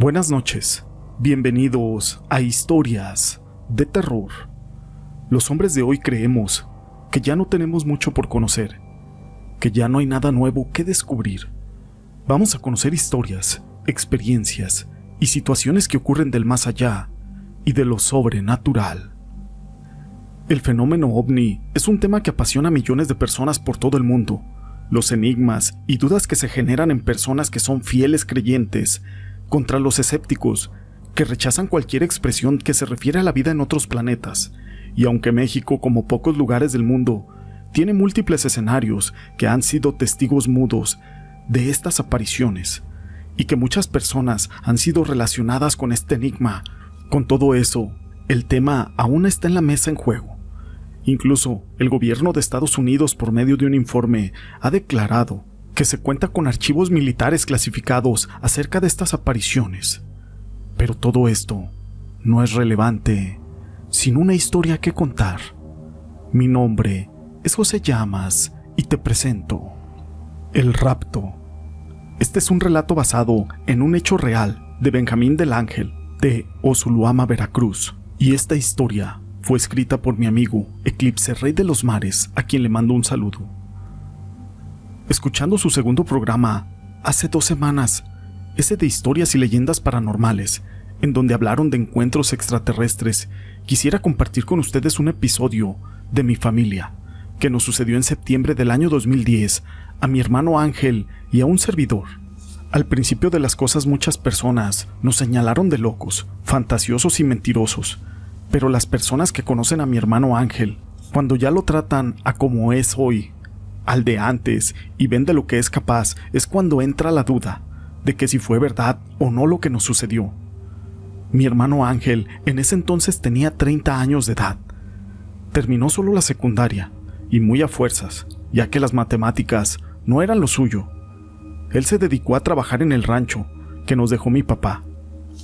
Buenas noches, bienvenidos a Historias de Terror. Los hombres de hoy creemos que ya no tenemos mucho por conocer, que ya no hay nada nuevo que descubrir. Vamos a conocer historias, experiencias y situaciones que ocurren del más allá y de lo sobrenatural. El fenómeno ovni es un tema que apasiona a millones de personas por todo el mundo. Los enigmas y dudas que se generan en personas que son fieles creyentes contra los escépticos que rechazan cualquier expresión que se refiere a la vida en otros planetas. Y aunque México, como pocos lugares del mundo, tiene múltiples escenarios que han sido testigos mudos de estas apariciones, y que muchas personas han sido relacionadas con este enigma, con todo eso, el tema aún está en la mesa en juego. Incluso el gobierno de Estados Unidos, por medio de un informe, ha declarado que se cuenta con archivos militares clasificados acerca de estas apariciones. Pero todo esto no es relevante sin una historia que contar. Mi nombre es José Llamas y te presento El Rapto. Este es un relato basado en un hecho real de Benjamín del Ángel, de Osuluama, Veracruz, y esta historia fue escrita por mi amigo Eclipse Rey de los Mares, a quien le mando un saludo. Escuchando su segundo programa hace 2 semanas, ese de historias y leyendas paranormales, en donde hablaron de encuentros extraterrestres, quisiera compartir con ustedes un episodio de mi familia, que nos sucedió en septiembre del año 2010, a mi hermano Ángel y a un servidor. Al principio de las cosas, muchas personas nos señalaron de locos, fantasiosos y mentirosos, pero las personas que conocen a mi hermano Ángel, cuando ya lo tratan a como es hoy, al de antes, y ven de lo que es capaz, es cuando entra la duda de que si fue verdad o no lo que nos sucedió. Mi hermano Ángel en ese entonces tenía 30 años de edad. Terminó solo la secundaria, y muy a fuerzas, ya que las matemáticas no eran lo suyo. Él se dedicó a trabajar en el rancho que nos dejó mi papá.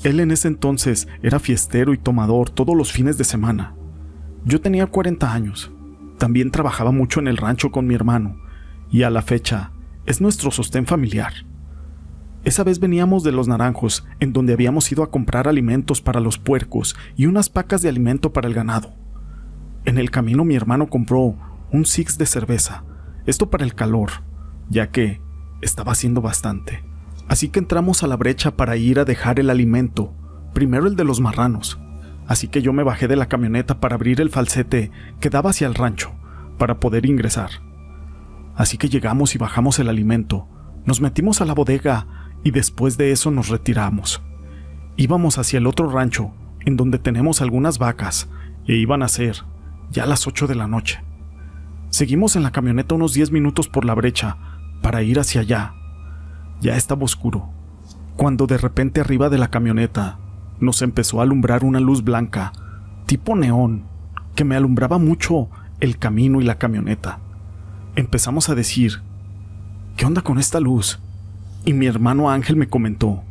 Él en ese entonces era fiestero y tomador todos los fines de semana. Yo tenía 40 años. También trabajaba mucho en el rancho con mi hermano, y a la fecha es nuestro sostén familiar. Esa vez veníamos de Los Naranjos, en donde habíamos ido a comprar alimentos para los puercos y unas pacas de alimento para el ganado. En el camino mi hermano compró un six de cerveza, esto para el calor, ya que estaba haciendo bastante. Así que entramos a la brecha para ir a dejar el alimento, primero el de los marranos. Así que yo me bajé de la camioneta para abrir el falsete que daba hacia el rancho, para poder ingresar. Así que llegamos y bajamos el alimento, nos metimos a la bodega y después de eso nos retiramos. Íbamos hacia el otro rancho, en donde tenemos algunas vacas, e iban a ser ya las 8 de la noche. Seguimos en la camioneta unos 10 minutos por la brecha, para ir hacia allá. Ya estaba oscuro, cuando de repente arriba de la camioneta nos empezó a alumbrar una luz blanca, tipo neón, que me alumbraba mucho el camino y la camioneta. Empezamos a decir, ¿qué onda con esta luz? Y mi hermano Ángel me comentó,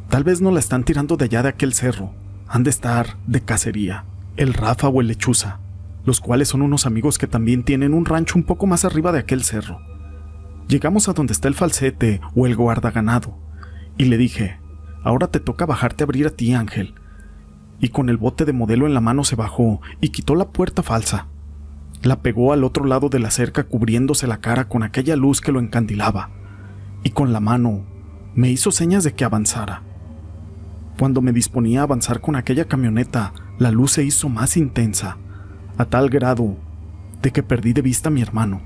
tal vez nos la están tirando de allá de aquel cerro, han de estar de cacería, el Rafa o el Lechuza, los cuales son unos amigos que también tienen un rancho un poco más arriba de aquel cerro. Llegamos a donde está el falsete o el guardaganado, y le dije, ahora te toca bajarte a abrir a ti, Ángel. Y con el bote de modelo en la mano se bajó y quitó la puerta falsa. La pegó al otro lado de la cerca cubriéndose la cara con aquella luz que lo encandilaba. Y con la mano me hizo señas de que avanzara. Cuando me disponía a avanzar con aquella camioneta, la luz se hizo más intensa, a tal grado de que perdí de vista a mi hermano.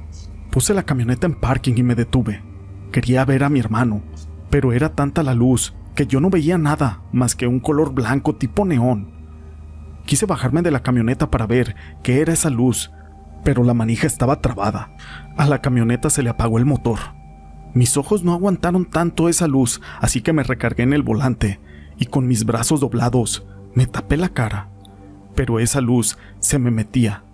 Puse la camioneta en parking y me detuve. Quería ver a mi hermano, pero era tanta la luz que yo no veía nada más que un color blanco tipo neón. Quise bajarme de la camioneta para ver qué era esa luz, pero la manija estaba trabada. A la camioneta se le apagó el motor. Mis ojos no aguantaron tanto esa luz, así que me recargué en el volante y con mis brazos doblados me tapé la cara. Pero esa luz se me metía.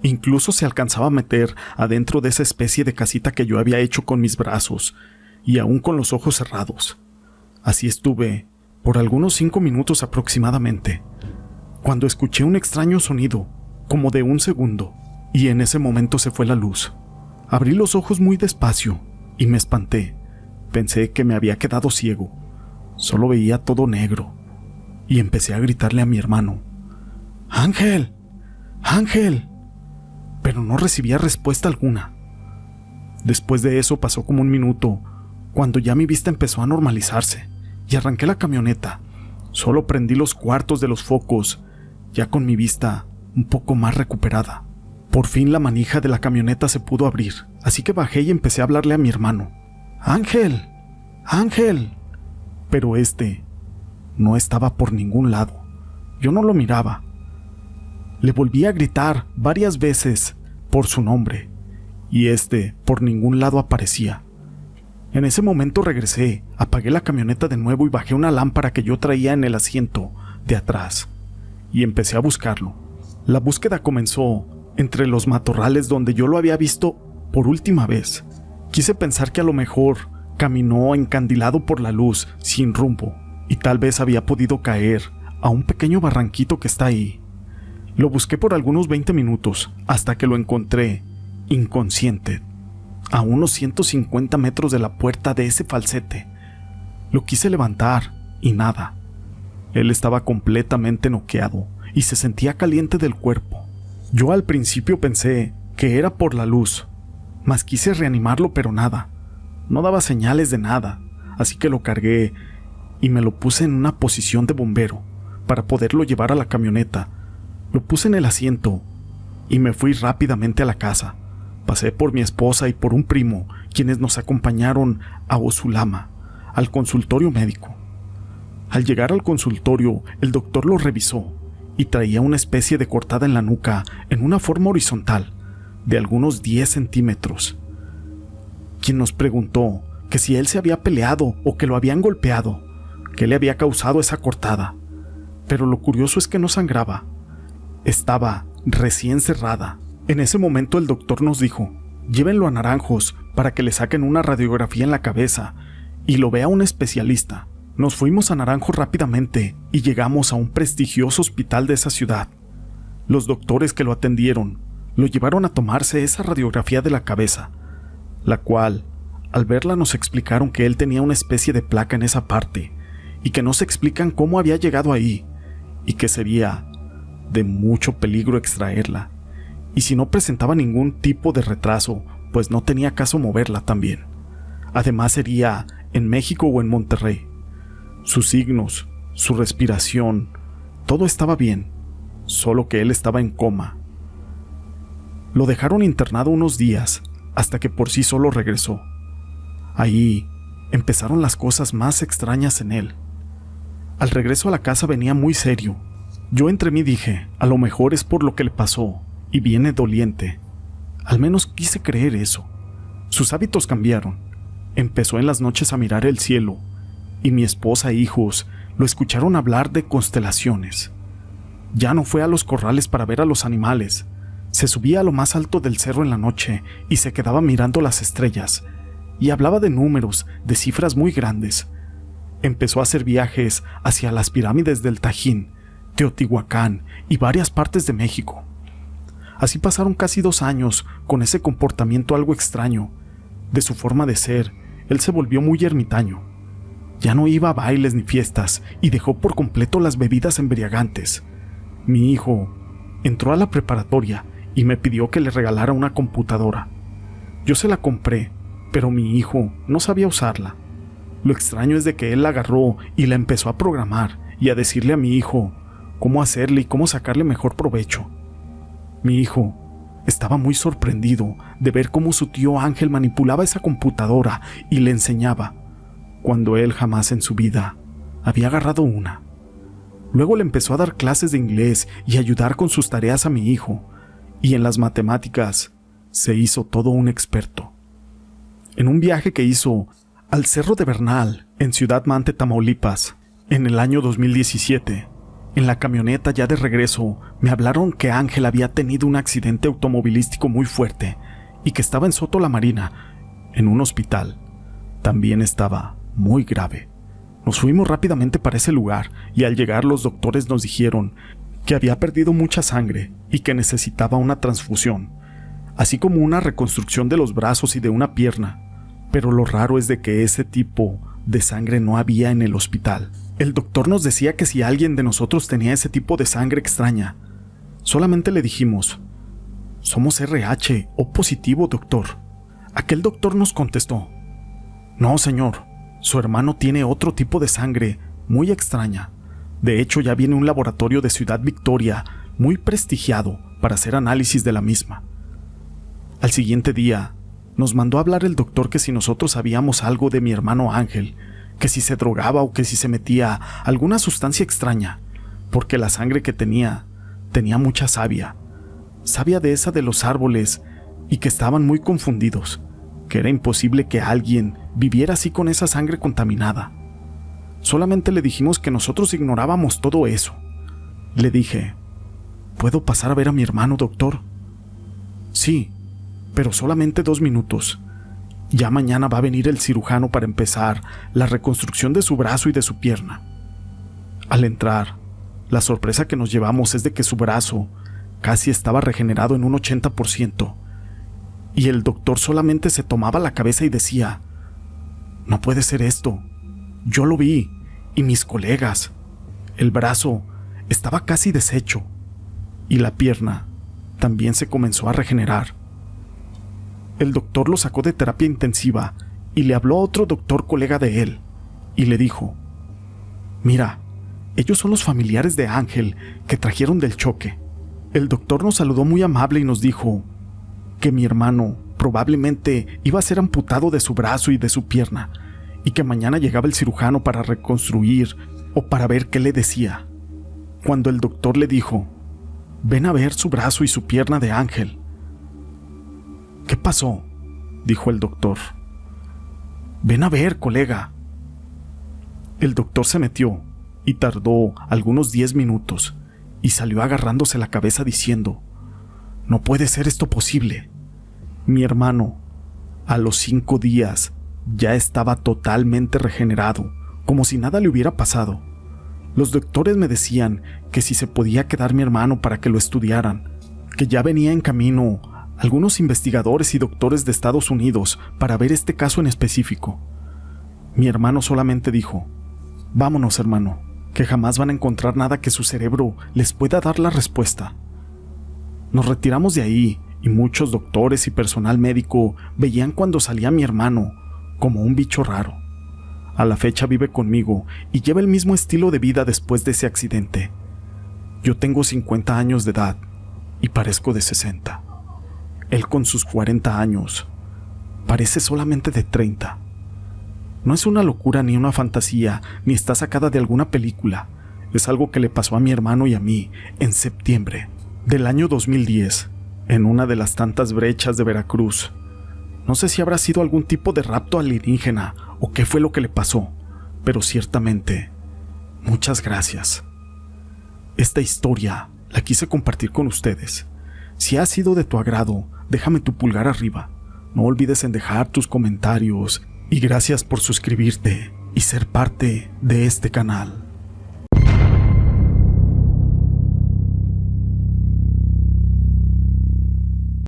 Incluso se alcanzaba a meter adentro de esa especie de casita que yo había hecho con mis brazos, y aún con los ojos cerrados. Así estuve por algunos 5 minutos aproximadamente, cuando escuché un extraño sonido, como de 1 segundo, y en ese momento se fue la luz. Abrí los ojos muy despacio y me espanté. Pensé que me había quedado ciego. Solo veía todo negro y empecé a gritarle a mi hermano: ¡Ángel! ¡Ángel! Pero no recibía respuesta alguna. Después de eso pasó como un minuto, cuando ya mi vista empezó a normalizarse, y arranqué la camioneta. Solo prendí los cuartos de los focos, ya con mi vista un poco más recuperada. Por fin la manija de la camioneta se pudo abrir, así que bajé y empecé a hablarle a mi hermano: ¡Ángel! ¡Ángel! Pero no estaba por ningún lado. Yo no lo miraba. Le volví a gritar varias veces por su nombre, y por ningún lado aparecía. En ese momento regresé, apagué la camioneta de nuevo y bajé una lámpara que yo traía en el asiento de atrás, y empecé a buscarlo. La búsqueda comenzó entre los matorrales donde yo lo había visto por última vez. Quise pensar que a lo mejor caminó encandilado por la luz, sin rumbo, y tal vez había podido caer a un pequeño barranquito que está ahí. Lo busqué por algunos 20 minutos, hasta que lo encontré inconsciente, a unos 150 metros de la puerta de ese falsete. Lo quise levantar y nada. Él estaba completamente noqueado y se sentía caliente del cuerpo. Yo al principio pensé que era por la luz, mas quise reanimarlo, pero nada. No daba señales de nada, así que lo cargué y me lo puse en una posición de bombero para poderlo llevar a la camioneta. Lo puse en el asiento y me fui rápidamente a la casa. Pasé por mi esposa y por un primo, quienes nos acompañaron a Osulama, al consultorio médico. Al llegar al consultorio, el doctor lo revisó y traía una especie de cortada en la nuca en una forma horizontal, de algunos 10 centímetros. Quien nos preguntó que si él se había peleado o que lo habían golpeado, que le había causado esa cortada. Pero lo curioso es que no sangraba. Estaba recién cerrada. En ese momento el doctor nos dijo: llévenlo a Naranjos para que le saquen una radiografía en la cabeza y lo vea un especialista. Nos fuimos a Naranjos rápidamente y llegamos a un prestigioso hospital de esa ciudad. Los doctores que lo atendieron lo llevaron a tomarse esa radiografía de la cabeza, la cual, al verla, nos explicaron que él tenía una especie de placa en esa parte y que no se explican cómo había llegado ahí, y que sería de mucho peligro extraerla, y si no presentaba ningún tipo de retraso, pues no tenía caso moverla también. Además sería en México o en Monterrey. Sus signos, su respiración, todo estaba bien, solo que él estaba en coma. Lo dejaron internado unos días, hasta que por sí solo regresó. Ahí empezaron las cosas más extrañas en él. Al regreso a la casa venía muy serio. Yo entre mí dije: a lo mejor es por lo que le pasó, y viene doliente. Al menos quise creer eso. Sus hábitos cambiaron. Empezó en las noches a mirar el cielo, y mi esposa e hijos lo escucharon hablar de constelaciones. Ya no fue a los corrales para ver a los animales. Se subía a lo más alto del cerro en la noche y se quedaba mirando las estrellas, y hablaba de números, de cifras muy grandes. Empezó a hacer viajes hacia las pirámides del Tajín, Teotihuacán y varias partes de México. Así pasaron casi 2 años con ese comportamiento algo extraño. De su forma de ser, él se volvió muy ermitaño. Ya no iba a bailes ni fiestas y dejó por completo las bebidas embriagantes. Mi hijo entró a la preparatoria y me pidió que le regalara una computadora. Yo se la compré, pero mi hijo no sabía usarla. Lo extraño es de que él la agarró y la empezó a programar y a decirle a mi hijo cómo hacerle y cómo sacarle mejor provecho. Mi hijo estaba muy sorprendido de ver cómo su tío Ángel manipulaba esa computadora y le enseñaba, cuando él jamás en su vida había agarrado una. Luego le empezó a dar clases de inglés y ayudar con sus tareas a mi hijo, y en las matemáticas se hizo todo un experto. En un viaje que hizo al Cerro de Bernal, en Ciudad Mante, Tamaulipas, en el año 2017, en la camioneta ya de regreso, me hablaron que Ángel había tenido un accidente automovilístico muy fuerte y que estaba en Soto la Marina, en un hospital. También estaba muy grave. Nos fuimos rápidamente para ese lugar y al llegar los doctores nos dijeron que había perdido mucha sangre y que necesitaba una transfusión, así como una reconstrucción de los brazos y de una pierna. Pero lo raro es de que ese tipo de sangre no había en el hospital. El doctor nos decía que si alguien de nosotros tenía ese tipo de sangre extraña, solamente le dijimos: «Somos RH o positivo, doctor». Aquel doctor nos contestó: «No, señor, su hermano tiene otro tipo de sangre muy extraña. De hecho, ya viene un laboratorio de Ciudad Victoria muy prestigiado para hacer análisis de la misma». Al siguiente día, nos mandó a hablar el doctor que si nosotros sabíamos algo de mi hermano Ángel, que si se drogaba o que si se metía alguna sustancia extraña, porque la sangre que tenía mucha savia de esa de los árboles, y que estaban muy confundidos, que era imposible que alguien viviera así con esa sangre contaminada. Solamente le dijimos que nosotros ignorábamos todo eso. Le dije: «¿Puedo pasar a ver a mi hermano, doctor?». «Sí, pero solamente 2 minutos. Ya mañana va a venir el cirujano para empezar la reconstrucción de su brazo y de su pierna». Al entrar, la sorpresa que nos llevamos es de que su brazo casi estaba regenerado en un 80%, y el doctor solamente se tomaba la cabeza y decía: «No puede ser esto. Yo lo vi, y mis colegas. El brazo estaba casi deshecho, y la pierna también se comenzó a regenerar». El doctor lo sacó de terapia intensiva y le habló a otro doctor colega de él, y le dijo: «Mira, ellos son los familiares de Ángel que trajeron del choque». El doctor nos saludó muy amable y nos dijo que mi hermano probablemente iba a ser amputado de su brazo y de su pierna, y que mañana llegaba el cirujano para reconstruir o para ver qué le decía. Cuando el doctor le dijo: «Ven a ver su brazo y su pierna de Ángel». «¿Qué pasó?», dijo el doctor. «Ven a ver, colega». El doctor se metió y tardó algunos 10 minutos y salió agarrándose la cabeza diciendo: «No puede ser esto posible. Mi hermano, a los 5 días, ya estaba totalmente regenerado, como si nada le hubiera pasado. Los doctores me decían que si se podía quedar mi hermano para que lo estudiaran, que ya venía en camino algunos investigadores y doctores de Estados Unidos para ver este caso en específico». Mi hermano solamente dijo: «Vámonos, hermano, que jamás van a encontrar nada que su cerebro les pueda dar la respuesta». Nos retiramos de ahí y muchos doctores y personal médico veían cuando salía mi hermano como un bicho raro. A la fecha vive conmigo y lleva el mismo estilo de vida después de ese accidente. Yo tengo 50 años de edad y parezco de 60. Él, con sus 40 años, parece solamente de 30. No es una locura ni una fantasía, ni está sacada de alguna película. Es algo que le pasó a mi hermano y a mí en septiembre del año 2010, en una de las tantas brechas de Veracruz. No sé si habrá sido algún tipo de rapto alienígena o qué fue lo que le pasó, pero ciertamente, muchas gracias. Esta historia la quise compartir con ustedes. Si ha sido de tu agrado, déjame tu pulgar arriba. No olvides en dejar tus comentarios y gracias por suscribirte y ser parte de este canal.